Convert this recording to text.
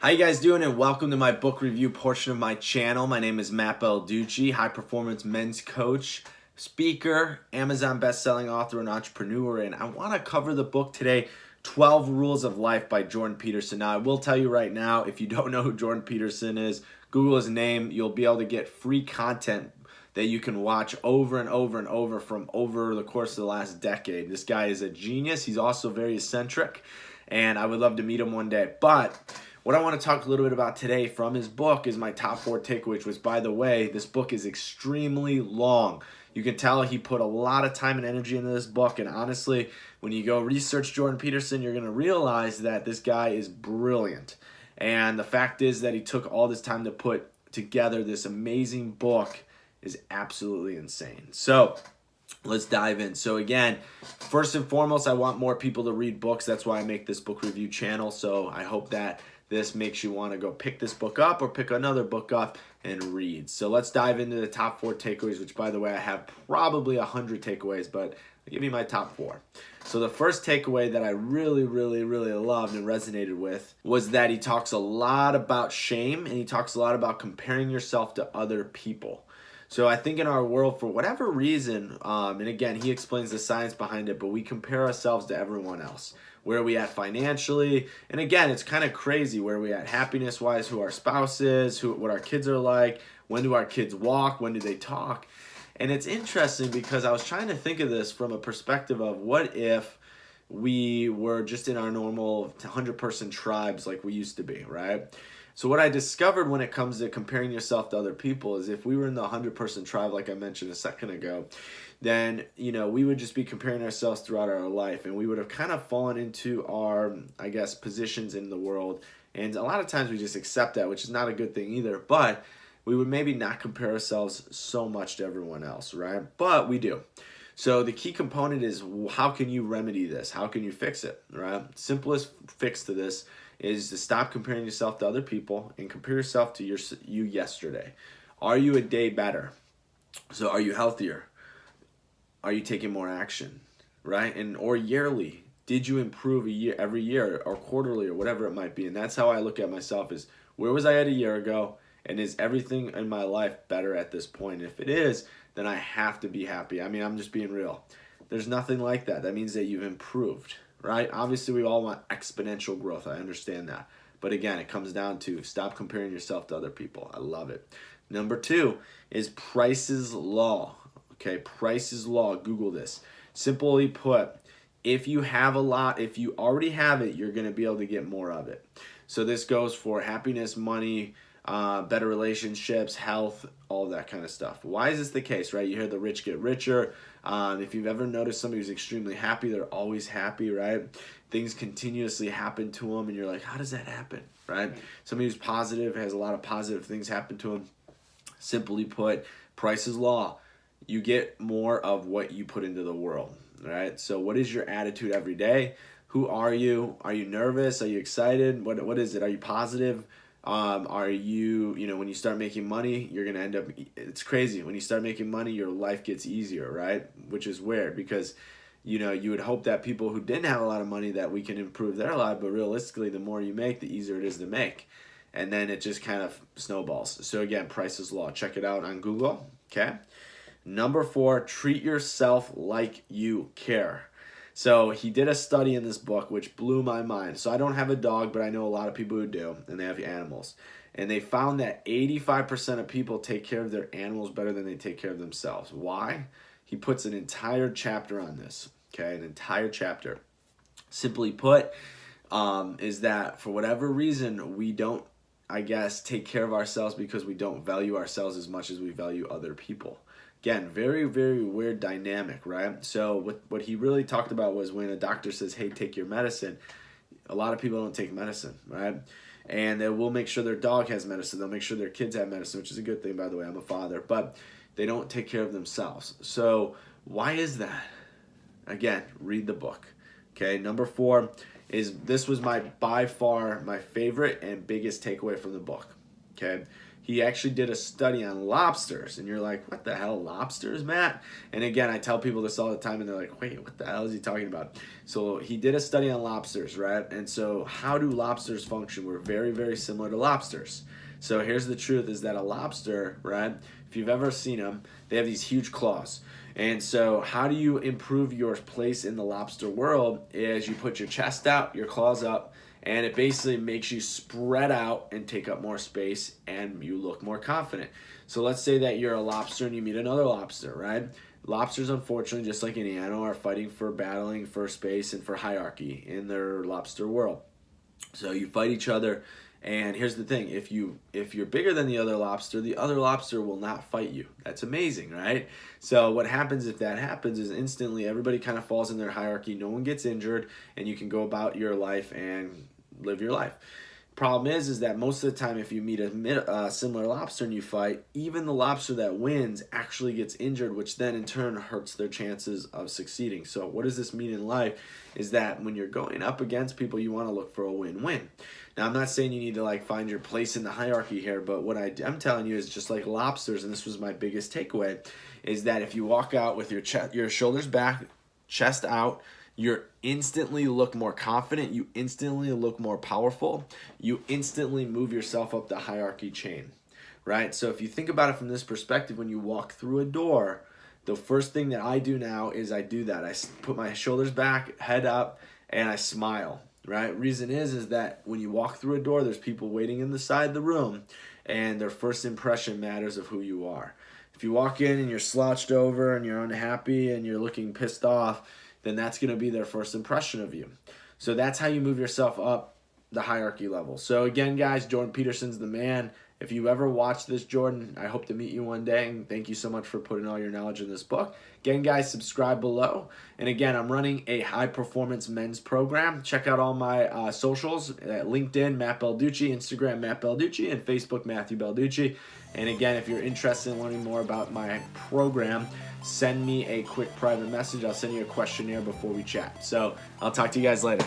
How you guys doing, and welcome to my book review portion of my channel. My name is Matt Balducci, high performance men's coach, speaker, Amazon best-selling author, and entrepreneur. And I want to cover the book today, 12 Rules of Life by Jordan Peterson. Now, I will tell you right now, if you don't know who Jordan Peterson is, Google his name. You'll be able to get free content that you can watch over and over and over from over the course of the last decade. This guy is a genius. He's also very eccentric, and I would love to meet him one day. But what I want to talk a little bit about today from his book is my top 4 takeaways, which, by the way, this book is extremely long. You can tell he put a lot of time and energy into this book, and honestly, when you go research Jordan Peterson, you're going to realize that this guy is brilliant. And the fact is that he took all this time to put together this amazing book is absolutely insane. So let's dive in. So again, first and foremost, I want more people to read books. That's why I make this book review channel. So I hope that this makes you want to go pick this book up or pick another book up and read. So let's dive into the top 4 takeaways, which, by the way, I have probably 100 takeaways, but I'll give you my top 4. So the first takeaway that I really loved and resonated with was that he talks a lot about shame, and he talks a lot about comparing yourself to other people. So I think in our world, for whatever reason, and again, he explains the science behind it, but we compare ourselves to everyone else. Where are we at financially? And again, it's kind of crazy. Where are we at happiness-wise? Who our spouse is? What our kids are like? When do our kids walk? When do they talk? And it's interesting because I was trying to think of this from a perspective of what if we were just in our normal 100-person tribes like we used to be, right? So what I discovered when it comes to comparing yourself to other people is if we were in the 100-person tribe, like I mentioned a second ago, then, we would just be comparing ourselves throughout our life, and we would have kind of fallen into our, positions in the world. And a lot of times we just accept that, which is not a good thing either, but we would maybe not compare ourselves so much to everyone else, right? But we do. So the key component is, how can you remedy this? How can you fix it, right? Simplest fix to this is to stop comparing yourself to other people and compare yourself to you yesterday. Are you a day better? So are you healthier? Are you taking more action, right? Or yearly, did you improve every year or quarterly or whatever it might be? And that's how I look at myself, is where was I at a year ago, and is everything in my life better at this point? And if it is, then I have to be happy. I'm just being real. There's nothing like that. That means that you've improved, right? Obviously, we all want exponential growth. I understand that. But again, it comes down to stop comparing yourself to other people. I love it. Number 2 is Price's Law. Okay, Price's Law. Google this. Simply put, if you have a lot, if you already have it, you're going to be able to get more of it. So this goes for happiness, money, better relationships, health, all that kind of stuff. Why is this the case, right? You hear the rich get richer. If you've ever noticed somebody who's extremely happy, they're always happy, right? Things continuously happen to them, and you're like, how does that happen, right? Somebody who's positive, has a lot of positive things happen to them. Simply put, Price's Law. You get more of what you put into the world, right? So what is your attitude every day? Who are you? Are you nervous? Are you excited? What is it? Are you positive? Are you, when you start making money, you're going to end up, it's crazy. When you start making money, your life gets easier, right? Which is weird because, you would hope that people who didn't have a lot of money, that we can improve their life, but realistically, the more you make, the easier it is to make. And then it just kind of snowballs. So again, Price's Law. Check it out on Google, okay? Number 4, treat yourself like you care. So he did a study in this book which blew my mind. So I don't have a dog, but I know a lot of people who do, and they have animals. And they found that 85% of people take care of their animals better than they take care of themselves. Why? He puts an entire chapter on this, okay? An entire chapter. Simply put, is that for whatever reason, we don't, take care of ourselves because we don't value ourselves as much as we value other people. Again, very weird dynamic, right? So what he really talked about was when a doctor says, hey, take your medicine, a lot of people don't take medicine, right? And they will make sure their dog has medicine. They'll make sure their kids have medicine, which is a good thing, by the way. I'm a father. But they don't take care of themselves. So why is that? Again, read the book. Okay, number 4 is, this was by far my favorite and biggest takeaway from the book. Okay, he actually did a study on lobsters. And you're like, what the hell, lobsters, Matt? And again, I tell people this all the time, and they're like, wait, what the hell is he talking about? So he did a study on lobsters, right? And so how do lobsters function? We're very, very similar to lobsters. So here's the truth, is that a lobster, right, if you've ever seen them, they have these huge claws. And so how do you improve your place in the lobster world is you put your chest out, your claws up, and it basically makes you spread out and take up more space, and you look more confident. So let's say that you're a lobster and you meet another lobster, right? Lobsters, unfortunately, just like any animal, are battling for space and for hierarchy in their lobster world. So you fight each other. And here's the thing, if you're bigger than the other lobster will not fight you. That's amazing, right? So what happens if that happens is instantly everybody kind of falls in their hierarchy, no one gets injured, and you can go about your life and live your life. Problem is that most of the time if you meet a similar lobster and you fight, even the lobster that wins actually gets injured, which then in turn hurts their chances of succeeding. So what does this mean in life is that when you're going up against people, you want to look for a win-win. Now, I'm not saying you need to like find your place in the hierarchy here, but what I'm telling you is just like lobsters, and this was my biggest takeaway, is that if you walk out with your shoulders back, chest out, you instantly look more confident, you instantly look more powerful, you instantly move yourself up the hierarchy chain, right? So if you think about it from this perspective, when you walk through a door, the first thing that I do now is I do that. I put my shoulders back, head up, and I smile, right? Reason is that when you walk through a door, there's people waiting in the side of the room, and their first impression matters of who you are. If you walk in and you're slouched over and you're unhappy and you're looking pissed off, then that's going to be their first impression of you. So that's how you move yourself up the hierarchy level. So again, guys, Jordan Peterson's the man. If you ever watch this, Jordan, I hope to meet you one day, and thank you so much for putting all your knowledge in this book. Again, guys, subscribe below. And again, I'm running a high-performance men's program. Check out all my socials at LinkedIn, Matt Balducci, Instagram, Matt Balducci, and Facebook, Matthew Balducci. And again, if you're interested in learning more about my program, send me a quick private message. I'll send you a questionnaire before we chat. So I'll talk to you guys later.